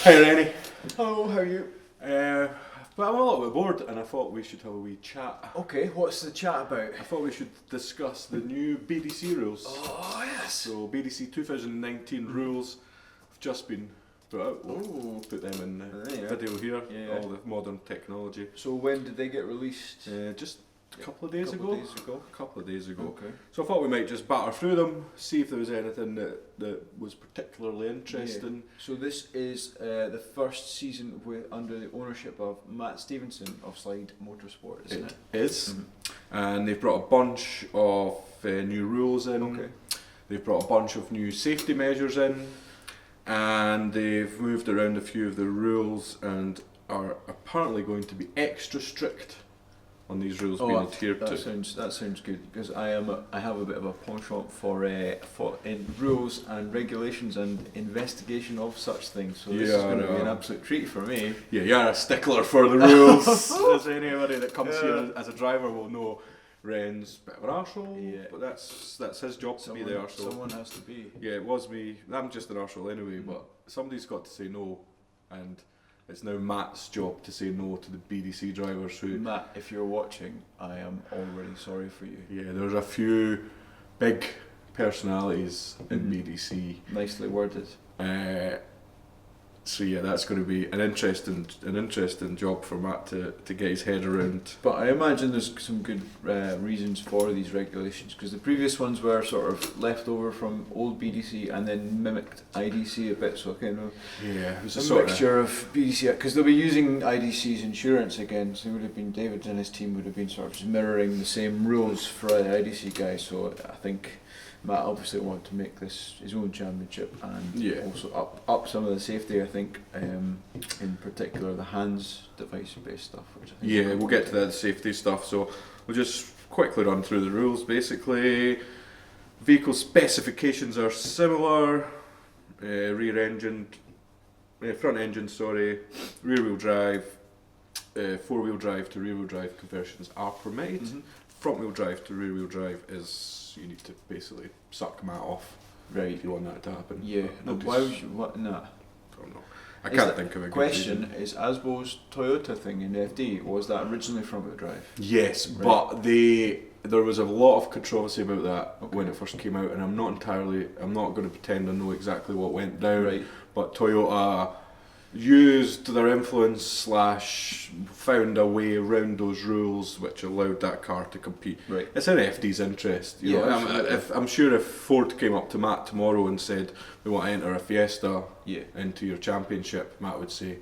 Hey Rennie. Hello, how are you? But I'm a little bit bored and I thought we should have a wee chat. Okay, what's the chat about? I thought we should discuss the new BDC rules. Oh, yes. So BDC 2019 rules have just been put out. We'll put them in the video here, all the modern technology. So when did they get released? Just a couple of days ago. A couple of days ago. Okay. So I thought we might just batter through them, see if there was anything that was particularly interesting. Yeah. So this is the first season under the ownership of Matt Stevenson of Slide Motorsport, isn't it? It is. And they've brought a bunch of new rules in. Okay. They've brought a bunch of new safety measures in, and they've moved around a few of the rules and are apparently going to be extra strict on these rules being adhered to. That sounds good, because I have a bit of a penchant for in rules and regulations and investigation of such things. So this is going to be an absolute treat for me. Yeah, you're a stickler for the rules. As anybody that comes here as a driver will know, Ren's a bit of an arsehole, but that's his job to be the arsehole. Someone has to be. Yeah, it was me. I'm just an arsehole anyway, but somebody's got to say no, and it's now Matt's job to say no to the BDC drivers who... Matt, if you're watching, I am already sorry for you. Yeah, there's a few big personalities in BDC. Nicely worded. So yeah, that's going to be an interesting job for Matt to get his head around. But I imagine there's some good reasons for these regulations, because the previous ones were sort of left over from old BDC and then mimicked IDC a bit, so kind of it was a mixture of BDC, because they'll be using IDC's insurance again, so David and his team would have been sort of just mirroring the same rules for the IDC guys, so I think Matt obviously wanted to make this his own championship and also up some of the safety, I think, in particular the hands device based stuff, which I think we'll get to that safety stuff, so we'll just quickly run through the rules. Basically, vehicle specifications are similar. Front engine, rear wheel drive, 4-wheel drive to rear wheel drive conversions are permitted. Front wheel drive to rear wheel drive is, you need to basically suck Matt off, right, if you want that to happen. Yeah. Why would you? What? Nah. I don't know. I can't think of a good question. reason. Is Asbo's Toyota thing in FD, was that originally front wheel drive? Yes, right. But there was a lot of controversy about that when it first came out, and I'm not going to pretend I know exactly what went down. Right. But Toyota used their influence / found a way around those rules which allowed that car to compete. Right. It's in FD's interest. You know? I'm sure if Ford came up to Matt tomorrow and said, we want to enter a Fiesta into your championship, Matt would say,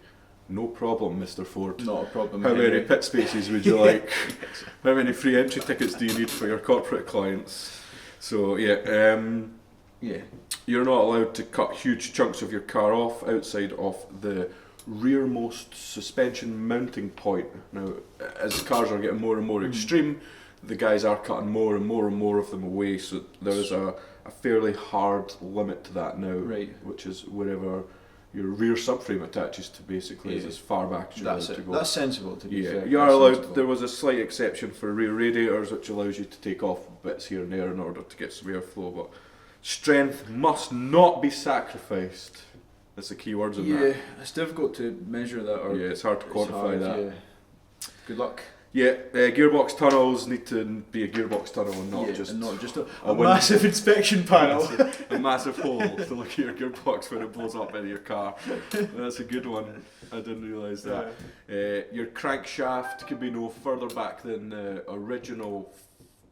no problem, Mr. Ford. Not a problem. How many pit spaces would you like? How many free entry tickets do you need for your corporate clients? So you're not allowed to cut huge chunks of your car off outside of the rearmost suspension mounting point. Now, as cars are getting more and more extreme, the guys are cutting more and more of them away, so there is a fairly hard limit to that now, which is wherever your rear subframe attaches to, basically, is as far back as you're allowed to go. That's sensible, to be fair. You are allowed. There was a slight exception for rear radiators, which allows you to take off bits here and there in order to get some airflow, but strength must not be sacrificed. That's the key words in that. Yeah, it's difficult to measure that. It's hard to quantify that. Yeah. Good luck. Yeah, gearbox tunnels need to be a gearbox tunnel and not just a massive inspection panel. a massive hole to look at your gearbox when it blows up into your car. That's a good one. I didn't realise that. Your crankshaft can be no further back than the original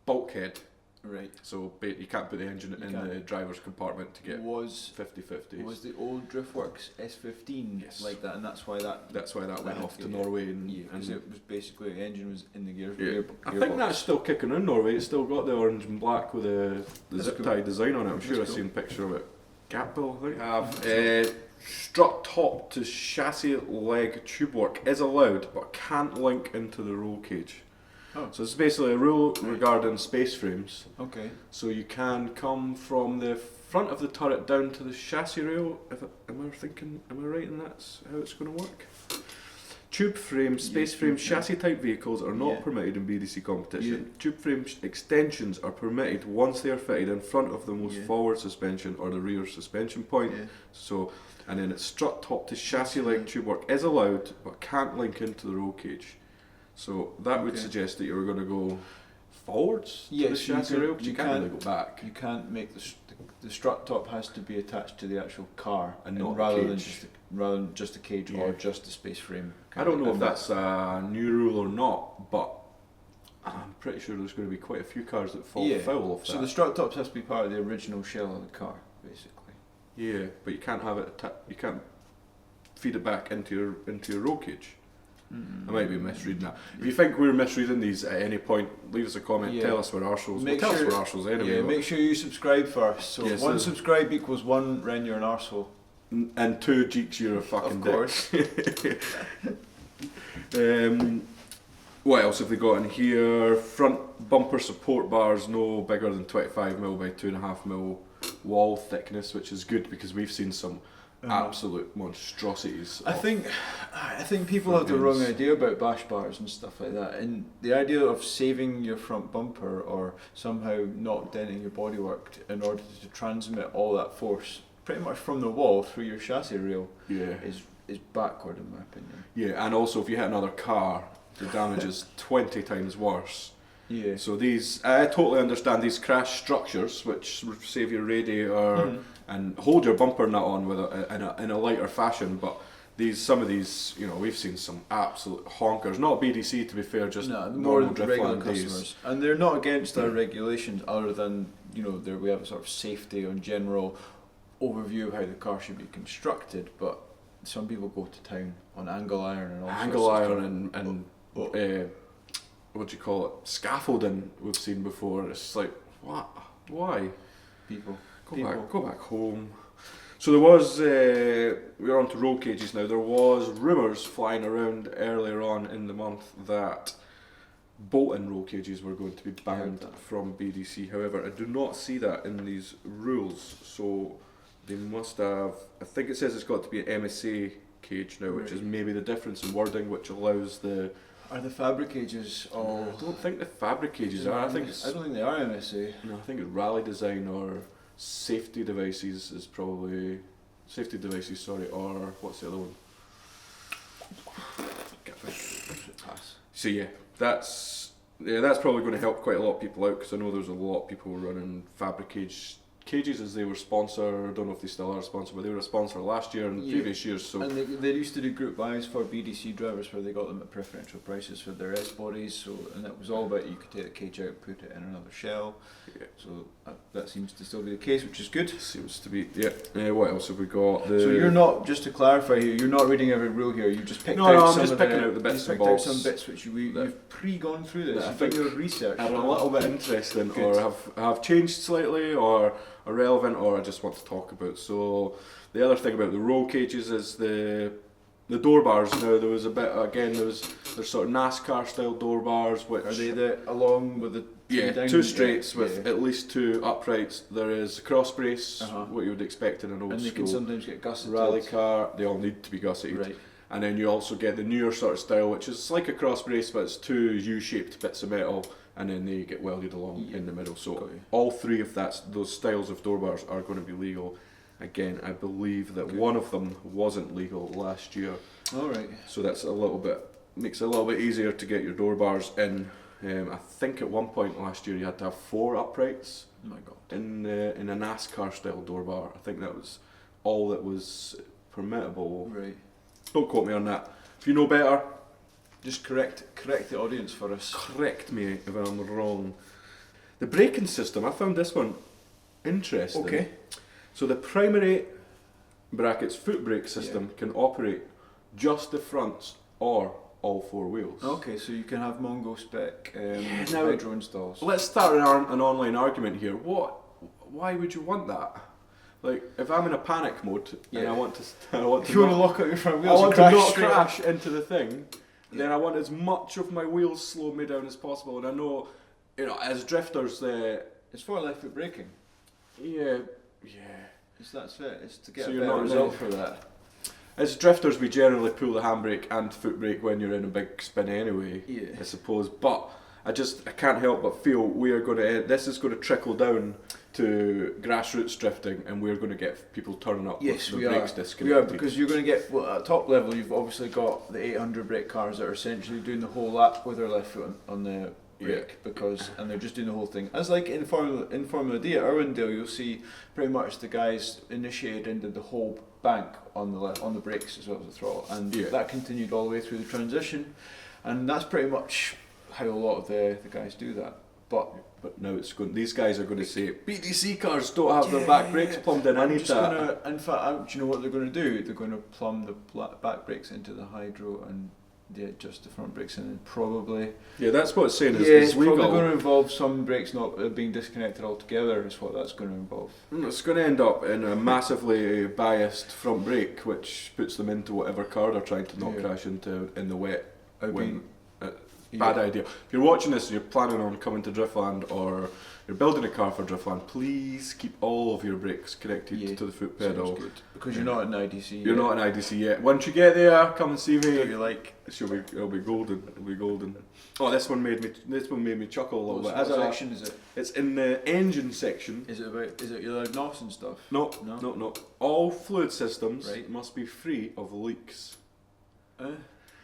bulkhead. Right. So you can't put the engine in the driver's compartment to get 50/50. Was the old Driftworks S15 like that, and that's why that went off to Norway, and it was basically the engine was in the gearbox. I think that's still kicking in Norway. It's still got the orange and black with the zip tie design on it. I'm sure I've seen a picture of it. Gapbill, I think. Strut top to chassis leg tube work is allowed, but can't link into the roll cage. So it's basically a rule regarding space frames. Okay. So you can come from the front of the turret down to the chassis rail. Am I right in that's how it's going to work? Tube frame, space frame, chassis type vehicles are not Yeah. permitted in BDC competition. Yeah. Tube frame extensions are permitted once they are fitted in front of the most Yeah. forward suspension or the rear suspension point. Yeah. So, and then it's strut top to chassis leg tube work is allowed but can't link into the roll cage. So that would Okay. suggest that you were going to go forwards to Yes, the chassis rail, because you can't really can't- go back. You can't make the strut top has to be attached to the actual car, And not the rather than cage. just the cage Yeah. or just the space frame. I don't know if And that's a new rule or not, but I'm pretty sure there's going to be quite a few cars that fall foul of that. So the strut tops has to be part of the original shell of the car, basically. Yeah, but you can't have it. You can't feed it back into your roll cage. I might be misreading that. If you think we're misreading these at any point, leave us a comment. Yeah. Tell us we're arseholes. Make Tell us sure- we're arseholes anyway. Yeah, but- make sure you subscribe first. So Yeah, one so- subscribe equals one Ren, you're an arsehole. and 2 Jeeks, you're a fucking Of course. dick. What else have they got in here? Front bumper support bars no bigger than 25mm by 2.5mm wall thickness, which is good because we've seen some absolute monstrosities. I of- think people have front the wrong ends. idea about bash bars and stuff like that. And the idea of saving your front bumper or somehow not denting your bodywork in order to transmit all that force pretty much from the wall through your chassis rail Yeah. is backward in my opinion. Yeah, and also if you hit another car, the damage is 20 times worse. Yeah. So these, I totally understand these crash structures, which save your radiator and hold your bumper nut on with in a lighter fashion. But some of these, we've seen some absolute honkers. Not BDC to be fair, just No, more normal than regular Driftland days. customers, and they're not against our regulations, other than we have a sort of safety and general overview of how the car should be constructed. But some people go to town on angle iron and all Angle sorts of iron stuff. and what do you call it? Scaffolding we've seen before. It's like what? Why? People. Go back home. So there was, we're on to roll cages now, there was rumours flying around earlier on in the month that bolt-in roll cages were going to be banned from BDC. However, I do not see that in these rules, so they must have, I think it says it's got to be an MSA cage now, which is maybe the difference in wording, which allows the... Are the fabric cages all... I don't think the fabric cages are, I think it's... I don't think they are MSA. No, I think it's rally design or safety devices is probably... Safety devices, sorry, or what's the other one? Pass. So yeah, that's probably going to help quite a lot of people out, because I know there's a lot of people running fabric cages as they were sponsor. I don't know if they still are a sponsor, but they were a sponsor last year and previous years. So And they used to do group buys for BDC drivers where they got them at preferential prices for their S bodies. So and it was all about you could take the cage out, put it in another shell. Yeah. So that seems to still be the case, which is good. seems to be what else have we got? So you're not, just to clarify here, you're not reading every rule here. You just picked out I'm some just of picking out the bits you and picked out bobs some bits which you've pre-gone through this. that I You've done think your research. are a little bit interesting, Good. or have changed slightly, or are relevant, or I just want to talk about. So the other thing about the roll cages is the door bars. Now there was a bit again. There's sort of NASCAR style door bars, which Are they along with the two straights with at least 2 uprights. There is a cross brace, what you would expect in an old and they school can sometimes get gusseted. rally car. They all need to be gusseted. Right. And then you also get the newer sort of style, which is like a cross brace, but it's 2 U-shaped bits of metal, and then they get welded along in the middle. So all 3 of those styles of door bars are going to be legal. Again, I believe that one of them wasn't legal last year. All right. So that's makes it a little bit easier to get your door bars in. I think at one point last year you had to have 4 uprights. Oh my God. In a NASCAR style door bar. I think that was all that was permittable. Right. Don't quote me on that. If you know better, Just correct the audience for us. correct me if I'm wrong. The braking system, I found this one interesting. Okay. So the primary brackets foot brake system can operate just the fronts or all 4 wheels. Okay, so you can have Mongo spec now- hydro installs. Let's start an online argument here. Why would you want that? Like, if I'm in a panic mode and I want to If you want to lock out your front I wheels, want and to not straight up. crash into the thing, then I want as much of my wheels slow me down as possible. And I know, as drifters, It's for left foot braking. yeah. That's it. It's to get So a you're better not result really- for that. as drifters, we generally pull the handbrake and foot brake when you're in a big spin anyway. Yeah. I suppose, but I can't help but feel we are going to. This is going to trickle down to grassroots drifting, and we're going to get people turning up Yes, with we the brakes are. disconnected. We are, because you're going to get, well, at top level, you've obviously got the 800 brake cars that are essentially doing the whole lap with their left foot on the brake, and they're just doing the whole thing. As like in Formula D at Irwindale, you'll see pretty much the guys initiated and did the whole bank on the brakes as well as the throttle, and that continued all the way through the transition, and that's pretty much how a lot of the guys do that. But now it's going. These guys are going to say BDC cars don't have their back brakes plumbed in. I need that. In fact, do you know what they're going to do? They're going to plumb the back brakes into the hydro and adjust the front brakes, and then probably. Yeah, that's what it's saying. It's probably going to involve some brakes not being disconnected altogether. Is what that's going to involve. It's going to end up in a massively biased front brake, which puts them into whatever car they're trying to not crash into in the wet. Bad idea. If you're watching this and you're planning on coming to Driftland, or you're building a car for Driftland, please keep all of your brakes connected to the foot pedal. Good. Because you're not in IDC. You're not in IDC yet. Once you get there, come and see me. What you like? It'll be golden. It'll be golden. Oh, this one made me chuckle a little bit. What section is it? It's in the engine section. Is it your NOS and stuff? No. All fluid systems must be free of leaks.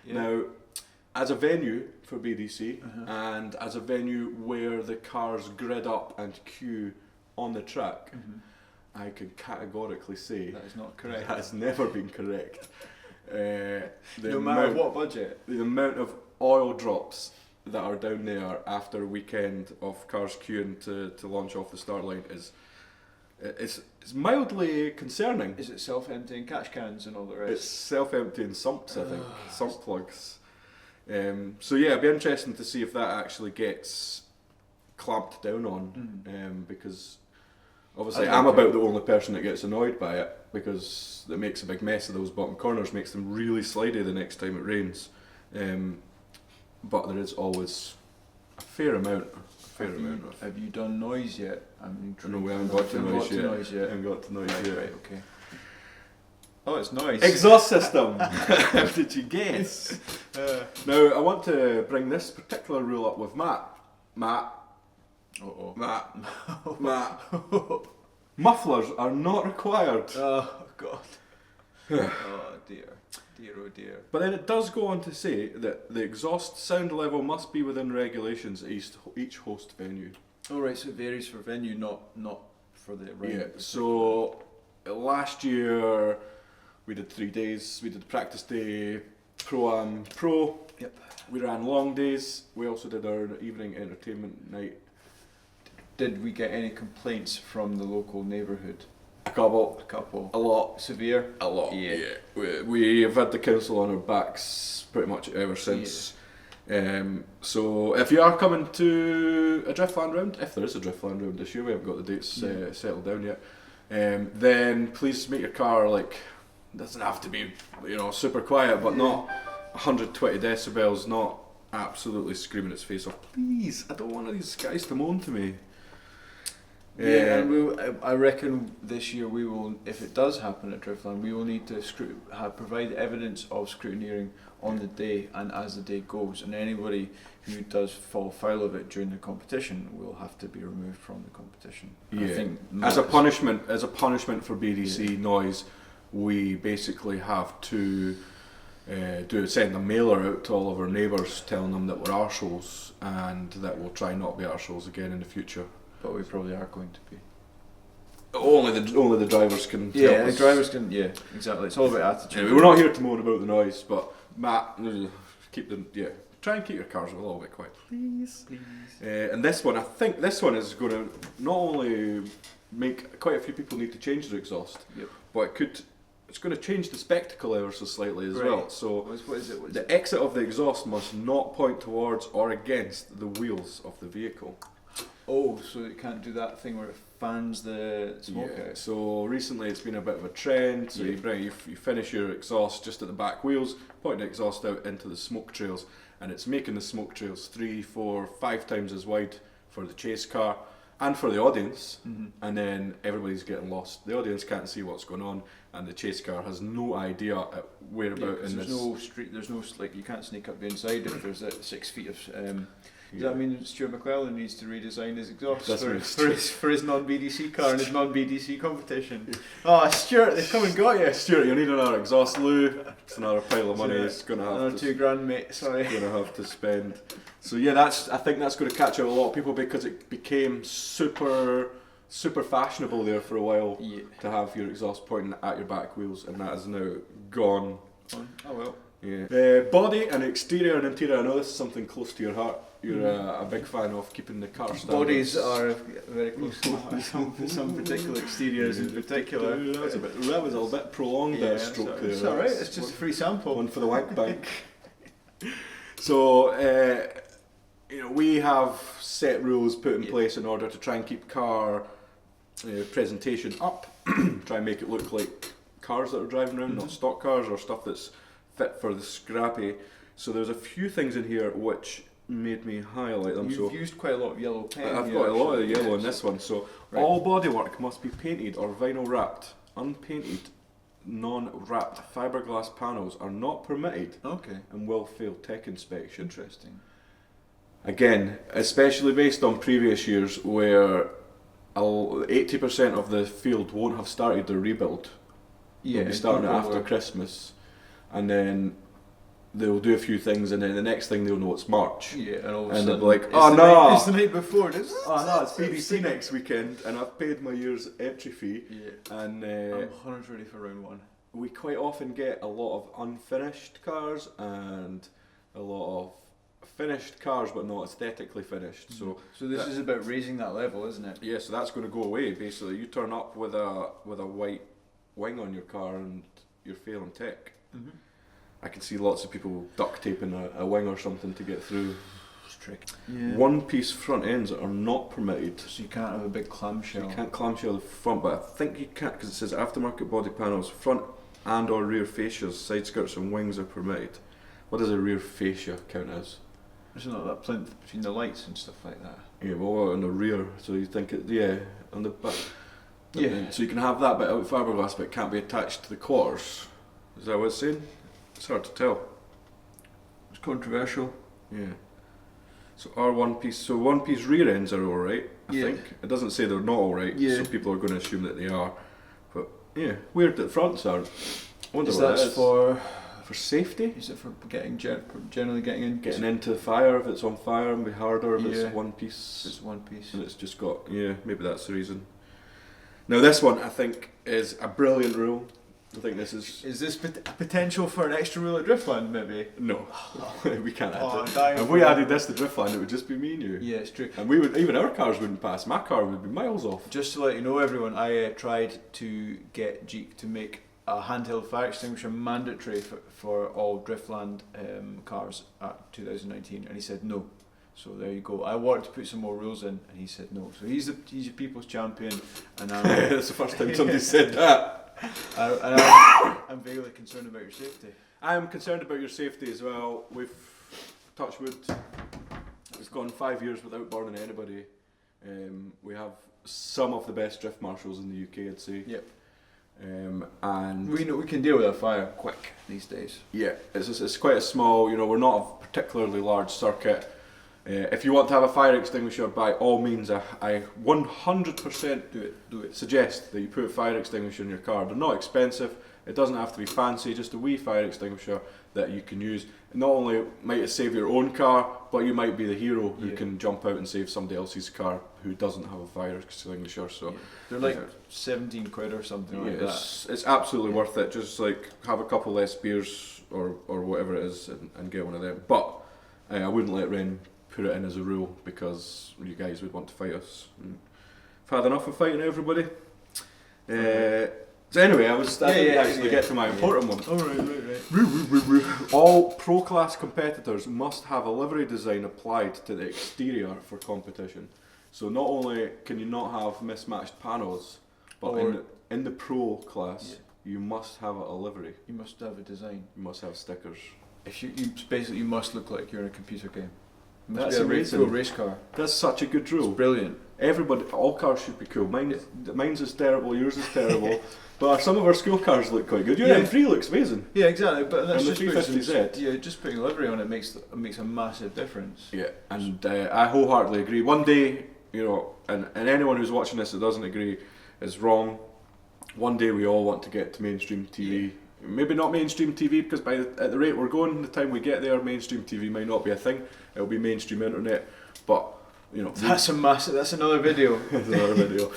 Now, as a venue for BDC, and as a venue where the cars grid up and queue on the track, I can categorically say that is not correct. That has never been correct. No matter what budget. The amount of oil drops that are down there after a weekend of cars queuing to launch off the start line it's mildly concerning. Is it self-emptying catch cans and all the rest? It's self-emptying sumps, I think, sump plugs. So yeah, it'd be interesting to see if that actually gets clamped down on, because obviously I'm about the only person that gets annoyed by it, because it makes a big mess of those bottom corners, makes them really slidey the next time it rains. But there is always a fair amount. Have you done noise yet? No, we haven't got to noise yet. Haven't got to noise yet. Right, okay. Oh, it's noise. Exhaust system! How did you guess? Now, I want to bring this particular rule up with Matt. Matt. Mufflers are not required. Oh, God. Oh, dear. Oh, dear. But then it does go on to say that the exhaust sound level must be within regulations at each host venue. Oh, right, so it varies for venue, not for the right. Yeah, so last year we did 3 days. We did practice day, Pro-Am Pro. Yep. We ran long days. We also did our evening entertainment night. Did we get any complaints from the local neighbourhood? A couple. A lot. Severe? A lot. Yeah. We have had the council on our backs pretty much ever since. Yeah. So if you are coming to a Driftland round, if there is a Driftland round this year, we haven't got the dates settled down yet, then please make your car doesn't have to be super quiet, but not 120 decibels, not absolutely screaming its face off. Please, I don't want these guys to moan to me. And I reckon this year we will, if it does happen at Driftland, we will need to provide evidence of scrutineering on the day and as the day goes, and anybody who does fall foul of it during the competition will have to be removed from the competition. Yeah. I think as a punishment for BDC noise, we basically have to send a mailer out to all of our neighbours telling them that we're arseholes and that we'll try not be arseholes again in the future. But we probably are going to be. Only the drivers can. Yeah, the drivers can. Yeah, exactly. It's all about attitude. We're not here to moan about the noise, but Matt, try and keep your cars a little bit quiet, please. And this one, I think this one is going to not only make quite a few people need to change their exhaust, but it's going to change the spectacle ever so slightly as well. So what is it? The exit of the exhaust must not point towards or against the wheels of the vehicle. Oh, so it can't do that thing where it fans the smoke out. So recently it's been a bit of a trend. So you finish your exhaust just at the back wheels, point the exhaust out into the smoke trails, and it's making the smoke trails 3, 4, 5 times as wide for the chase car and for the audience. And then everybody's getting lost. The audience can't see what's going on. and the chase car has no idea at whereabout in there's this. no street. There's no like you can't sneak up the inside if there's 6 feet of. Does Yeah. that mean Stuart McClellan needs to redesign his exhaust That's for his non-BDC car and his non-BDC competition? Oh, Stuart, they've come and got you. Stuart, you need another exhaust loo. It's another pile of money. It's gonna have Another to. £2,000, mate. Sorry. Gonna have to spend. So yeah, I think that's going to catch out a lot of people because it became super fashionable there for a while Yeah. to have your exhaust pointing at your back wheels, and that is now gone. Oh well. Yeah. Body and exterior and interior. I know this is something close to your heart. You're a big fan of keeping the car standards. Bodies are very close to my heart. Some particular exteriors in particular. That was a little bit prolonged. That stroke there. It's alright. It's just a free sample. One for the wank bank. So, we have set rules put in place in order to try and keep car presentation up, try and make it look like cars that are driving around, not stock cars or stuff that's fit for the scrappy. So there's a few things in here which made me highlight them. You've used quite a lot of yellow pen. I've got a lot of yellow in this one. So all bodywork must be painted or vinyl wrapped. Unpainted, non-wrapped fiberglass panels are not permitted. Okay. And will fail tech inspection. Interesting. Again, especially based on previous years where 80% of the field won't have started their rebuild. Yeah, they'll be starting it after Christmas, and then they'll do a few things, and then the next thing they'll know it's March. Yeah, and all of a and sudden, they'll be like, "Oh no, it's the night before." Oh no, it's BBC next weekend, and I've paid my year's entry fee." Yeah, and I'm 100 ready for round one. We quite often get a lot of unfinished cars and a lot of finished cars, but not aesthetically finished. So this is about raising that level, isn't it? Yeah, so that's going to go away. Basically, you turn up with a white wing on your car, and you're failing tech. Mm-hmm. I can see lots of people duct taping a wing or something to get through. It's tricky. Yeah. One-piece front ends are not permitted. So you can't have a big clamshell. You can't clamshell the front, but I think you can't because it says aftermarket body panels, front and or rear fascias, side skirts and wings are permitted. What does a rear fascia count as? Isn't it that plinth between the lights and stuff like that? Yeah, well, on the rear, so you think on the back. Yeah. So you can have that bit out of fiberglass, but it can't be attached to the quarters. Is that what it's saying? It's hard to tell. It's controversial. Yeah. So one-piece rear ends are alright, I think. It doesn't say they're not alright, so people are going to assume that they are. But yeah, weird that the fronts aren't. I wonder Is what that for safety? Is it for generally getting in? Getting into the fire if it's on fire and be harder if it's one piece. It's one piece. And it's just got, maybe that's the reason. Now this one I think is a brilliant rule. I think this is... Is this potential for an extra rule at Driftland, maybe? No, we can't add it. If If we added this to Driftland, it would just be me and you. Yeah, it's true. And even our cars wouldn't pass. My car would be miles off. Just to let you know, everyone, I tried to get Jeek to make a handheld fire extinguisher mandatory for all Driftland cars at 2019, and he said no. So there you go. I wanted to put some more rules in, and he said no. So he's your people's champion, and That's the first time somebody said that. I'm vaguely concerned about your safety. I'm concerned about your safety as well. We've, touch wood, it's gone 5 years without burning anybody. We have some of the best drift marshals in the UK, I'd say. Yep. And we know we can deal with a fire quick these days. Yeah, it's quite a small. We're not a particularly large circuit. If you want to have a fire extinguisher, by all means, I 100% do it. suggest that you put a fire extinguisher in your car. They're not expensive. It doesn't have to be fancy. Just a wee fire extinguisher that you can use. Not only might it save your own car, but you might be the hero who can jump out and save somebody else's car who doesn't have a fire extinguisher. So they're like 17 quid or something like that. It's absolutely worth it. Just like have a couple less beers or whatever it is and get one of them. But I wouldn't let Ren put it in as a rule because you guys would want to fight us. I've had enough of fighting everybody. So anyway, I didn't actually get to my important one. Oh, right. All pro class competitors must have a livery design applied to the exterior for competition. So not only can you not have mismatched panels, but in the pro class you must have a livery. You must have a design. You must have stickers. You basically you must look like you're in a computer game. Must That's be a amazing. cool race car. That's such a good It's rule. brilliant. Everybody, all cars should be cool. Mine's is terrible. Yours is terrible. But some of our school cars look quite good. Your M3 looks amazing. Yeah, exactly. But that's And the just 350Z. Yeah, just putting livery on it makes a massive difference. Yeah, and I wholeheartedly agree. One day, and anyone who's watching this that doesn't agree is wrong. One day we all want to get to mainstream TV. Yeah. Maybe not mainstream TV, because at the rate we're going, the time we get there, mainstream TV might not be a thing. It'll be mainstream internet. But that's another video. That's another video.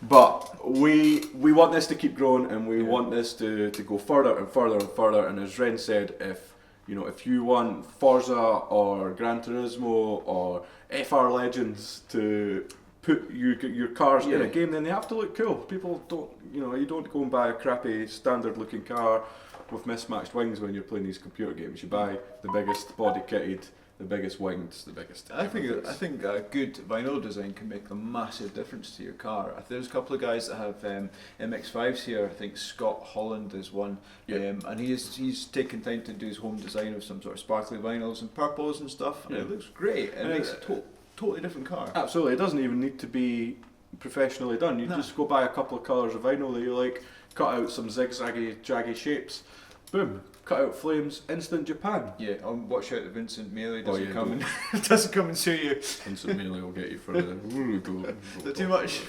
But we want this to keep growing, and we want this to go further and further and further. And as Ren said, if you want Forza or Gran Turismo or FR Legends to put your cars in a game, then they have to look cool. People don't, you don't go and buy a crappy standard looking car with mismatched wings when you're playing these computer games. You buy the biggest body kitted, the biggest wings, the biggest. I think a good vinyl design can make a massive difference to your car. There's a couple of guys that have MX-5s here. I think Scott Holland is one, and he's taken time to do his home design of some sort of sparkly vinyls and purples and stuff, and it looks great. It makes a totally different car. Absolutely, it doesn't even need to be professionally done. You just go buy a couple of colours of vinyl that you like, cut out some zigzaggy, jaggy shapes, boom. Cut out flames, instant Japan. Yeah, watch out that Vincent Mealy doesn't come and sue you. Vincent Mealy will get you for the. Too much.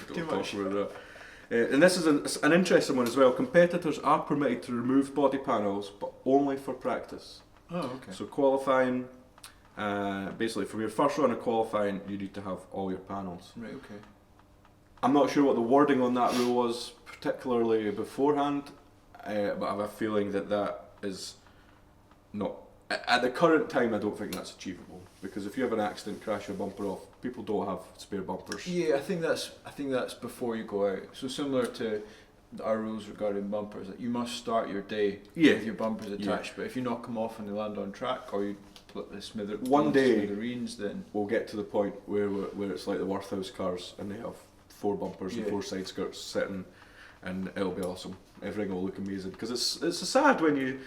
And this is an interesting one as well. Competitors are permitted to remove body panels, but only for practice. Oh, okay. So qualifying, basically from your first run of qualifying, you need to have all your panels. Right. Okay. I'm not sure what the wording on that rule was, particularly beforehand, but I have a feeling that is not at the current time. I don't think that's achievable, because if you have an accident, crash your bumper off, people don't have spare bumpers. Yeah, I think that's before you go out. So similar to our rules regarding bumpers, that you must start your day with your bumpers attached. But if you knock them off and they land on track, or you put the smithereens, then we'll get to the point where it's like the Worthhouse cars and they have 4 bumpers and 4 side skirts sitting, and it'll be awesome. Everything will look amazing, because it's sad when you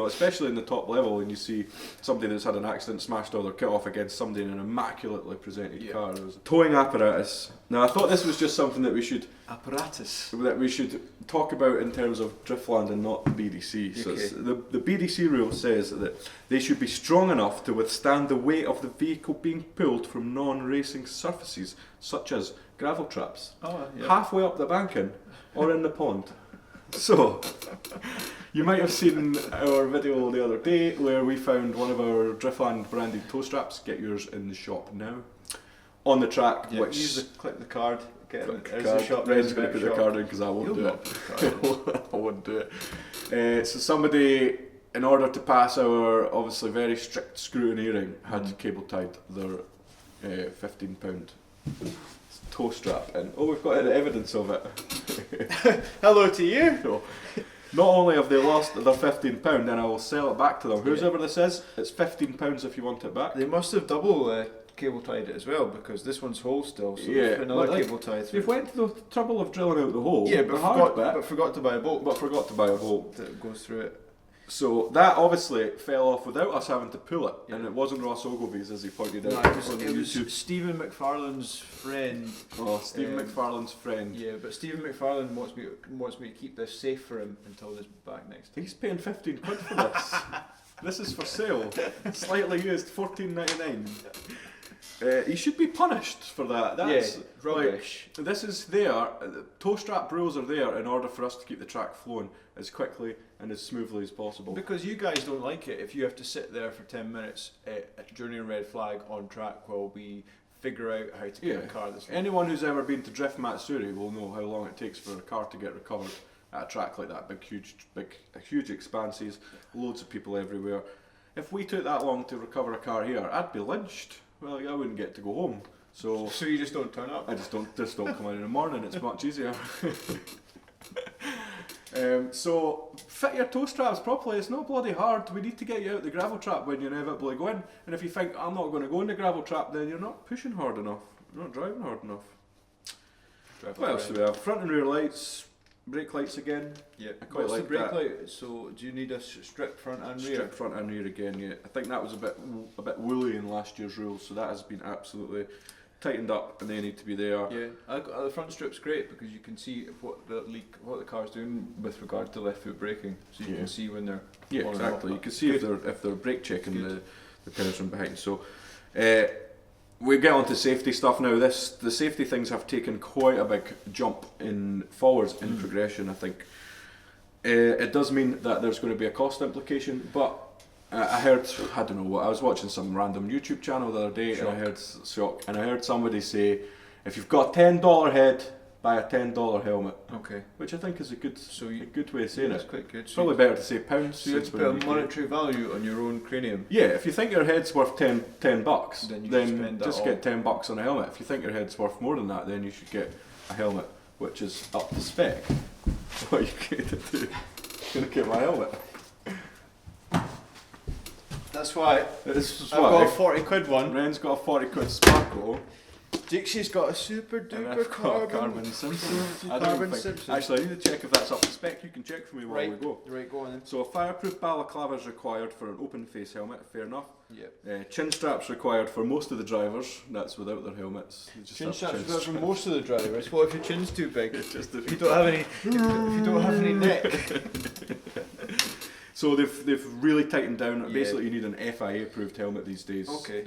especially in the top level, and you see somebody that's had an accident smashed all their kit off against somebody in an immaculately presented car. It was a towing apparatus. Now I thought this was just something that we should talk about in terms of Driftland and not the BDC. So the BDC rule says that they should be strong enough to withstand the weight of the vehicle being pulled from non-racing surfaces, such as gravel traps, halfway up the banking or in the pond. So, you might have seen our video the other day where we found one of our Driftland branded toe straps. Get yours in the shop now. On the track, click the card. The shop. Ren's going to put the card in, because I won't do it. I won't do it. So somebody, in order to pass our obviously very strict scrutineering, had cable tied their £15 toe strap in. Oh, we've got evidence of it. Hello to you. So, not only have they lost their £15, then I will sell it back to them. Whoever this is, it's £15 if you want it back. They must have double cable tied it as well, because this one's whole still. So another cable tie through. They've went to the trouble of drilling out the hole. Yeah, but forgot to buy a bolt. That goes through it. So that obviously fell off without us having to pull it, and it wasn't Ross Ogilvy's, as he pointed out. It was Stephen McFarlane's friend. Oh, Stephen McFarlane's friend. Yeah, but Stephen McFarlane wants me to keep this safe for him until this back next time. He's paying £15 for this. This is for sale. Slightly used, $14.99. He should be punished for that. That's rubbish. This is there. Toe strap rules are there in order for us to keep the track flowing as quickly and as smoothly as possible. Because you guys don't like it if you have to sit there for 10 minutes during a red flag on track while we figure out how to get a car this long. Anyone who's ever been to Drift Matsuri will know how long it takes for a car to get recovered at a track like that. Huge expanses, loads of people everywhere. If we took that long to recover a car here, I'd be lynched. Well, I wouldn't get to go home. So you just don't turn up? I just don't come in the morning. It's much easier. So fit your toe straps properly. It's not bloody hard. We need to get you out the gravel trap when you inevitably go in. And if you think I'm not going to go in the gravel trap, then you're not pushing hard enough. You're not driving hard enough. What else do we have? Front and rear lights. brake lights again. Yeah. I quite What's like the brake that. light? So do you need a strip front and rear? Strip front and rear again. Yeah, I think that was a bit woolly in last year's rules, so that has been absolutely tightened up, and they need to be there. Yeah, the front strip's great because you can see what the car's doing with regard to left foot braking, so you can see when they're Yeah, on and exactly. off. You can see if they're brake checking the cars from behind. So we get on to safety stuff now. The safety things have taken quite a big jump in forwards in progression. I think it does mean that there's going to be a cost implication, but I don't know what, I was watching some random YouTube channel the other day, and I heard somebody say, if you've got a $10 head, buy a $10 helmet. Okay. Which I think is a good way of saying that's it. quite good. It's probably better to say pounds. So you have to put a monetary value on your own cranium. Yeah, if you think your head's worth $10, then just get $10 on a helmet. If you think your head's worth more than that, then you should get a helmet which is up to spec. What are you going to do? You're going to get my helmet. That's why I've got a 40 quid one. Ren's got a 40 quid Sparkle. Dixie's got a super duper carbon Simpson. Simpson. Actually, I need to check if that's up to spec. You can check for me while we go. Right, go on then. So a fireproof balaclava is required for an open face helmet, fair enough. Yep. Chin straps required for most of the drivers, that's without their helmets. Chin straps required for most of the drivers. What if your chin's too big? If you don't have any neck. So they've really tightened down. Basically, you need an FIA approved helmet these days. Okay.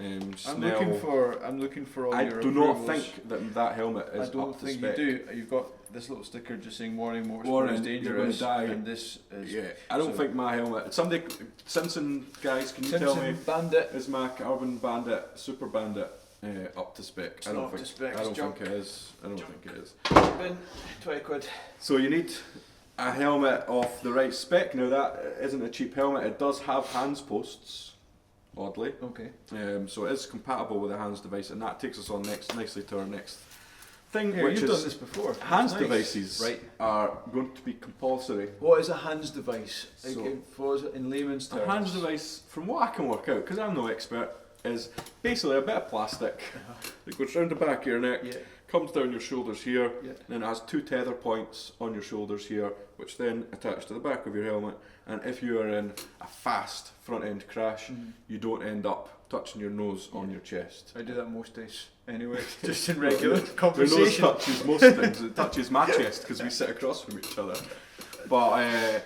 I'm looking for all I your do not approvals. think that helmet is I don't up to think spec. you do. You've got this little sticker just saying warning, motorsport Warning, is you're dangerous, gonna die. and this is. Yeah, I don't think my helmet. Somebody, Simpson guys, can you Simpson tell me? Bandit. Is my Carbon Bandit, Super Bandit, up to spec? It's not up to spec, I don't it's think junk. it is. I don't think it is. Bin, 20 quid. So you need a helmet of the right spec. Now that isn't a cheap helmet. It does have hands posts, oddly. Okay. So it is compatible with a hands device, and that takes us on nicely to our next thing, Yeah, which you've is done this before. hands That's nice. devices are going to be compulsory. What is a hands device? So- For us in layman's terms. A hands device, from what I can work out, because I'm no expert, is basically a bit of plastic that goes round the back of your neck, Yeah. comes down your shoulders here, Yeah. and then it has two tether points on your shoulders here, which then attach to the back of your helmet. And if you are in a fast front end crash, you don't end up touching your nose on your chest. I do that most days anyway, just in regular Your nose conversation. touches most things. It touches my chest because we sit across from each other. But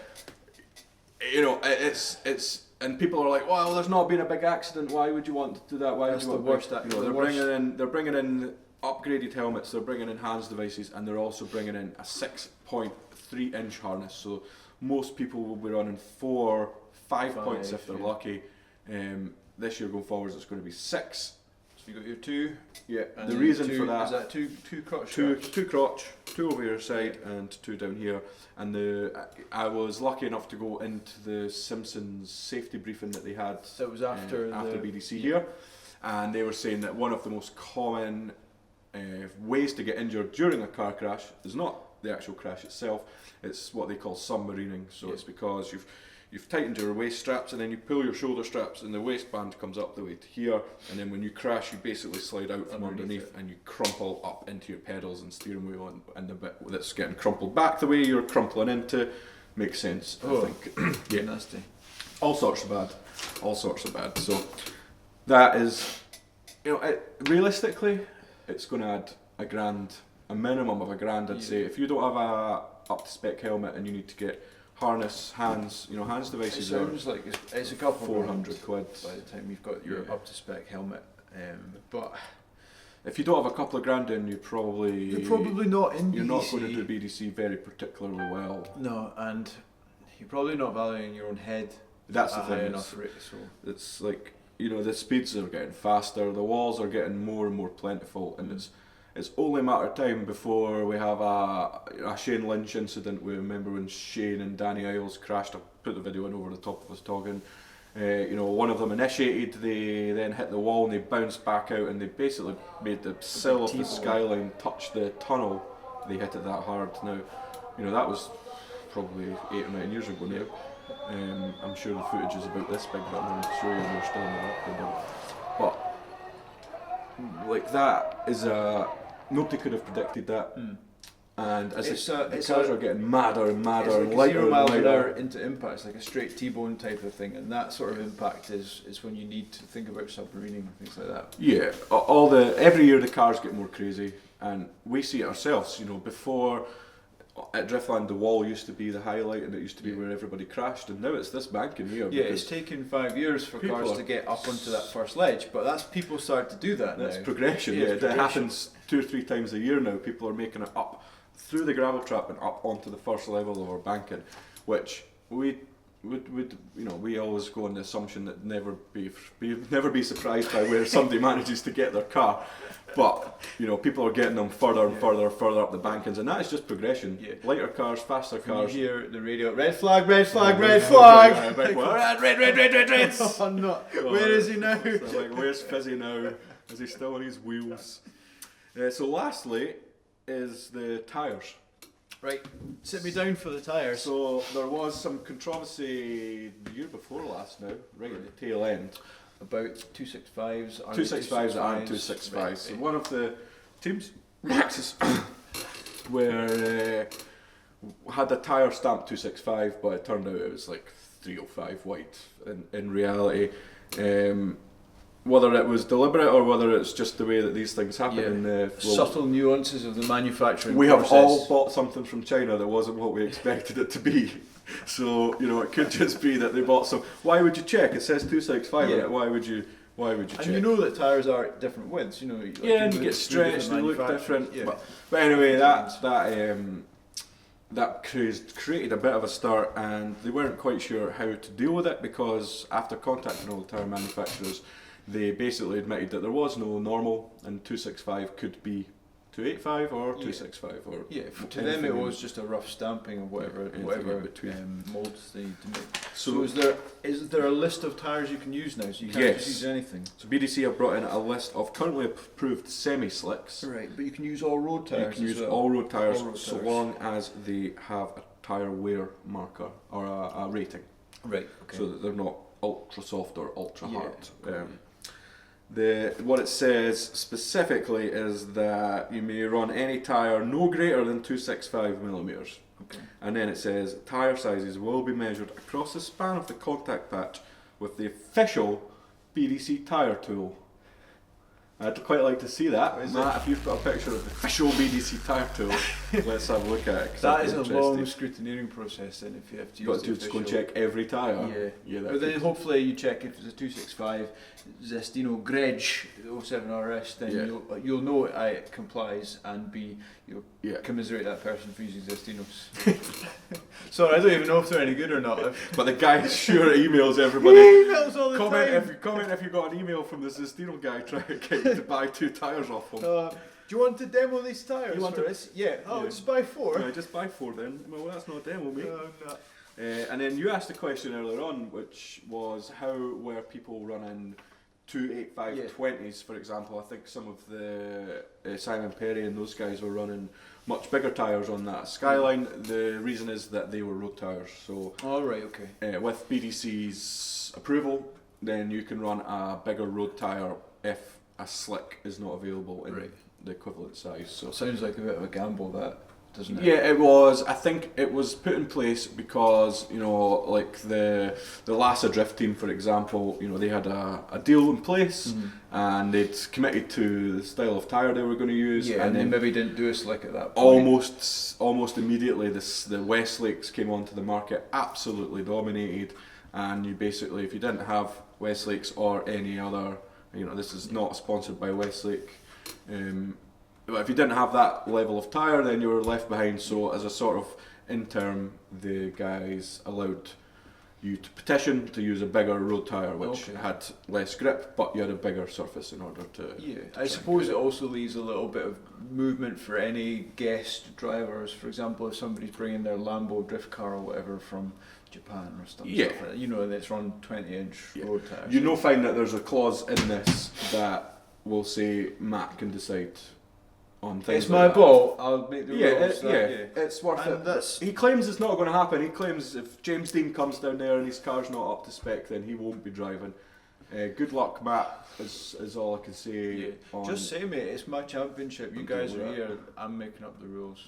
it's and people are like, well, there's not been a big accident. Why would you want to do that? Why That's would you the want worst. they're bringing in upgraded helmets. They're bringing in hands devices, and they're also bringing in a 6.3-inch harness. So most people will be running 5 points if they're lucky. This year going forwards, it's going to be 6. So you got your two. Yeah. And The reason for is that. that two crotch Two straps? crotch, two over your side, and two down here. And I was lucky enough to go into the Simpsons safety briefing that they had. That was after BDC here, and they were saying that one of the most common ways to get injured during a car crash is not the actual crash itself. It's what they call submarining. So it's because you've tightened your waist straps, and then you pull your shoulder straps, and the waistband comes up the way to here, and then when you crash, you basically slide out from underneath and you crumple up into your pedals and steering wheel, and the bit that's getting crumpled back the way you're crumpling into makes sense. I think. Yeah, nasty. All sorts of bad. So that is, realistically, it's going to add a minimum of $1,000. I'd say if you don't have a up to spec helmet and you need to get harness, hands devices. It sounds like it's a couple 400 quid by the time you've got your up to spec helmet. But if you don't have a couple of grand in, you're probably not in BDC. You're not going to do BDC very particularly well. No, and you're probably not valuing your own head. That's the at a high thing. enough rate, so It's like the speeds are getting faster, the walls are getting more and more plentiful, and it's only a matter of time before we have a Shane Lynch incident. We remember when Shane and Danny Isles crashed. I put the video in over the top of us talking. One of them initiated, they then hit the wall and they bounced back out, and they basically made the sill of the skyline touch the tunnel. They hit it that hard. Now, that was probably 8 or 9 years ago now. I'm sure the footage is about this big, but I'm sure you're still in the record. But like that is nobody could have predicted that. And as It's the a- cars are getting madder and madder It's and like lighter 0 and miles an lighter. hour into impact. It's like a straight T-bone type of thing, and that sort of impact is when you need to think about submarining and things like that. Yeah, every year the cars get more crazy, and we see it ourselves. You know, before at Driftland the wall used to be the highlight, and it used to be where everybody crashed, and now it's this banking here. Yeah, it's taken 5 years for cars to get up onto that first ledge, but that's people start to do that That's now. progression. Yeah, Yeah, it's it progression. happens 2 or 3 times a year now. People are making it up through the gravel trap and up onto the first level of our banking, which we always go on the assumption that never be surprised by where somebody manages to get their car, but you know, people are getting them further and further up the bankings, and that is just progression. Yeah. Lighter cars, faster When cars. you hear the radio, red flag, red flag, red flag. Red. Oh, no. Where is he now? So like, where's Fizzy now? Is he still on his wheels? So lastly is the tyres. Right, sit me down for the tyres. So there was some controversy the year before last now, right at the tail end. About 265s. 265s and 265s. So one of the teams, Max's, had the tyre stamped 265, but it turned out it was like 305 white in reality. Whether it was deliberate or whether it's just the way that these things happen in the subtle nuances of the manufacturing we process. have all bought something from China that wasn't what we expected it to be. So, you know, it could just be that they bought some. Why would you check? It says 265 in it. Why would you check? And you know that tyres are at different widths, you know. Like and you get stretched, they look different. Yeah. But anyway, that created a bit of a stir, and they weren't quite sure how to deal with it, because after contacting all the tyre manufacturers, they basically admitted that there was no normal, and 265 could be 285 or 265 or to them it was just a rough stamping of whatever molds they need to make. So is there a list of tyres you can use now? So you can't just use anything. So BDC have brought in a list of currently approved semi-slicks. Right, but you can use all road tyres. You can use all road tyres so long as they have a tyre wear marker or a rating. Right. Okay. So that they're not ultra soft or ultra hard. Okay. What it says specifically is that you may run any tyre no greater than 265 millimeters. Okay. And then it says tyre sizes will be measured across the span of the contact patch with the official BDC tyre tool. I'd quite like to see that. Matt, if you've got a picture of the official BDC tyre tool, let's have a look at it. That is a long scrutineering process then, if you have to use the official. Go and check every tyre. Yeah. But then hopefully you check if it's a 265 Zestino Grej 07RS, then you'll know it complies, and you'll commiserate that person for using Zestinos. Sorry, I don't even know if they're any good or not. But the guy sure emails everybody. He emails all the time. Comment if you got an email from the Zestino guy trying to get you to buy 2 tyres off him. Do you want to demo these tyres? You want for us? Yeah. Just buy 4. Yeah, just buy 4 then. Well, that's not a demo, mate. No. And then you asked a question earlier on, which was how were people running 285/20s, for example. I think some of the Simon Perry and those guys were running much bigger tyres on that Skyline. The reason is that they were road tyres. So, with BDC's approval, then you can run a bigger road tyre if a slick is not available in the equivalent size. So, sounds like a bit of a gamble, that, doesn't it? Yeah, it was. I think it was put in place because, you know, like the Lhasa Drift team, for example, you know, they had a deal in place and they'd committed to the style of tyre they were going to use. Yeah, and they maybe didn't do a slick at that point. Almost immediately, the Westlakes came onto the market, absolutely dominated, and you basically, if you didn't have Westlakes or any other, you know, this is not sponsored by Westlake. But if you didn't have that level of tyre, then you were left behind. So as a sort of interim, the guys allowed you to petition to use a bigger road tyre, which had less grip, but you had a bigger surface in order to... Yeah, I suppose it also leaves a little bit of movement for any guest drivers. For example, if somebody's bringing their Lambo drift car or whatever from Japan or stuff like that, you know, and it's run 20-inch road tyres. You know, find that there's a clause in this that will say Matt can decide on things. It's my ball, I'll make the rules. It's worth it. He claims it's not going to happen. He claims if James Dean comes down there and his car's not up to spec, then he won't be driving. Good luck, Matt, is all I can say. Just say, mate, it's my championship. You guys are here, I'm making up the rules.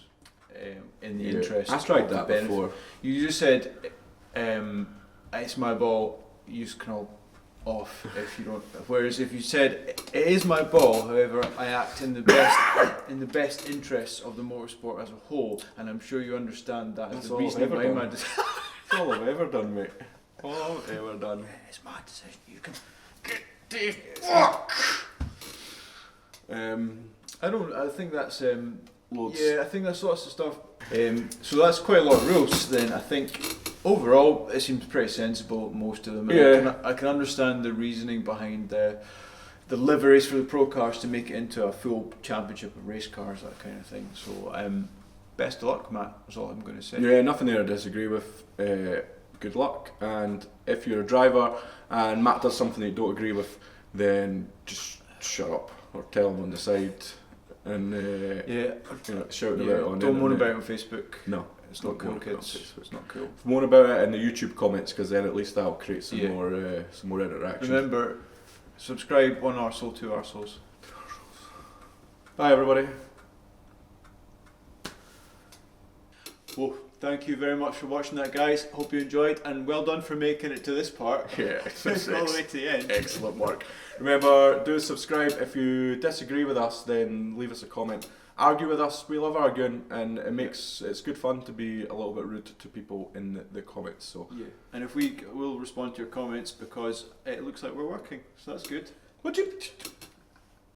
in the interest. I tried of the that benefit. before. You just said, it's my ball, use canal off if you don't. Whereas if you said, it is my ball, however, I act in the best interests of the motorsport as a whole, and I'm sure you understand that That's as the all I've reasoning ever behind done. my decision. That's all I've ever done, mate. All I've ever done. It's my decision. You can. The fuck. I think that's Loads. yeah, I think that's lots of stuff. So that's quite a lot of rules. Then I think overall it seems pretty sensible, most of them. Yeah. I can understand the reasoning behind the liveries for the pro cars to make it into a full championship of race cars, that kind of thing. So best of luck, Matt. That's all I'm going to say. Yeah, nothing there I disagree with. Good luck, and if you're a driver and Matt does something that you don't agree with, then just shut up or tell him on the side and shout about it on the don't moan internet. about it on Facebook. No, It's not cool, moan about it on kids. Facebook. It's not cool. Moan about it in the YouTube comments, because then at least that'll create some Yeah. more interaction. Remember, subscribe, 1 arsehole, 2 arseholes. Bye everybody. Well, thank you very much for watching that, guys. Hope you enjoyed, and well done for making it to this part. Yeah, All the way to the end. excellent work. Remember, do subscribe. If you disagree with us, then leave us a comment. Argue with us. We love arguing, and it's good fun to be a little bit rude to people in the comments. So Yeah, and if we'll respond to your comments because it looks like we're working, so that's good. what do you?